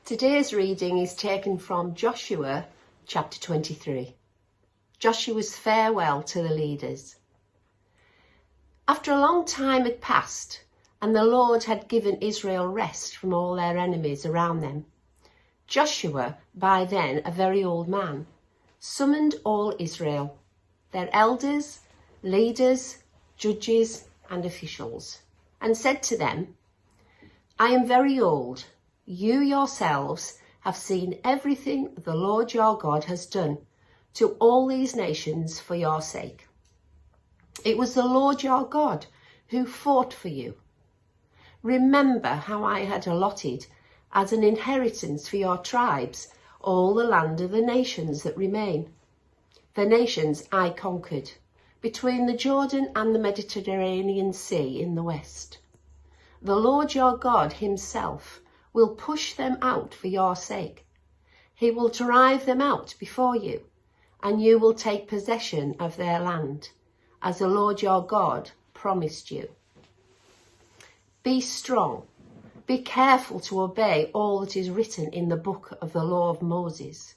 Today's reading is taken from Joshua chapter 23. Joshua's farewell to the leaders. After a long time had passed and the Lord had given Israel rest from all their enemies around them, Joshua, by then a very old man, summoned all Israel, their elders, leaders, judges and officials, and said to them, "I am very old. You yourselves have seen everything the Lord your God has done to all these nations for your sake. It was the Lord your God who fought for you. Remember how I had allotted as an inheritance for your tribes all the land of the nations that remain, the nations I conquered, between the Jordan and the Mediterranean Sea in the west. The Lord your God himself will push them out for your sake. He will drive them out before you, and you will take possession of their land, as the Lord your God promised you. Be strong, be careful to obey all that is written in the book of the law of Moses,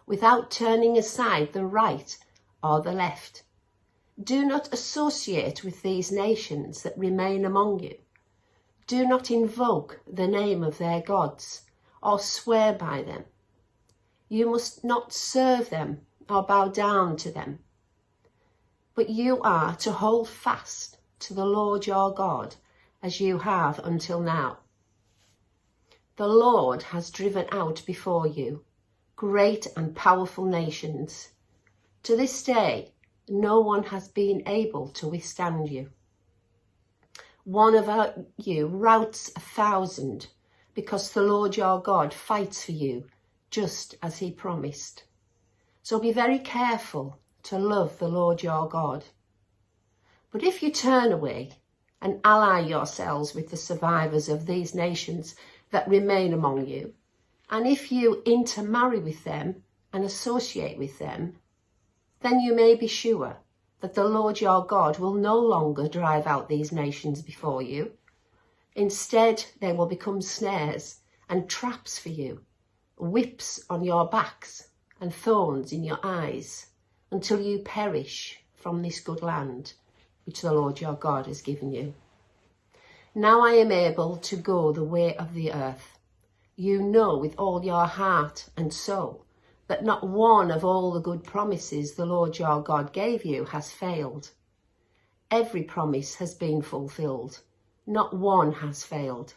without turning aside the right or the left. Do not associate with these nations that remain among you. Do not invoke the name of their gods or swear by them. You must not serve them or bow down to them. But you are to hold fast to the Lord your God as you have until now. The Lord has driven out before you great and powerful nations. To this day, no one has been able to withstand you. One of you routs 1,000, because the Lord your God fights for you, just as he promised. So be very careful to love the Lord your God. But if you turn away and ally yourselves with the survivors of these nations that remain among you, and if you intermarry with them and associate with them, then you may be sure that the Lord your God will no longer drive out these nations before you. Instead, they will become snares and traps for you, whips on your backs and thorns in your eyes, until you perish from this good land which the Lord your God has given you. Now I am able to go the way of the earth. You know with all your heart and soul that not one of all the good promises the Lord your God gave you has failed. Every promise has been fulfilled. Not one has failed.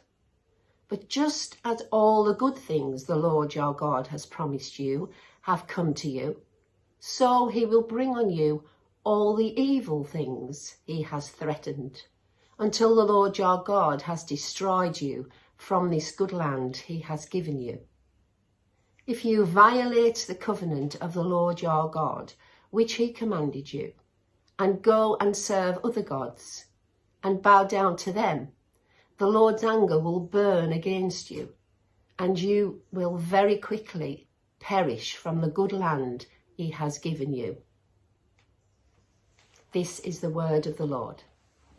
But just as all the good things the Lord your God has promised you have come to you, so he will bring on you all the evil things he has threatened, until the Lord your God has destroyed you from this good land he has given you. If you violate the covenant of the Lord your God, which he commanded you, and go and serve other gods, and bow down to them, the Lord's anger will burn against you, and you will very quickly perish from the good land he has given you. This is the word of the Lord.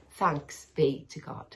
Thanks be to God.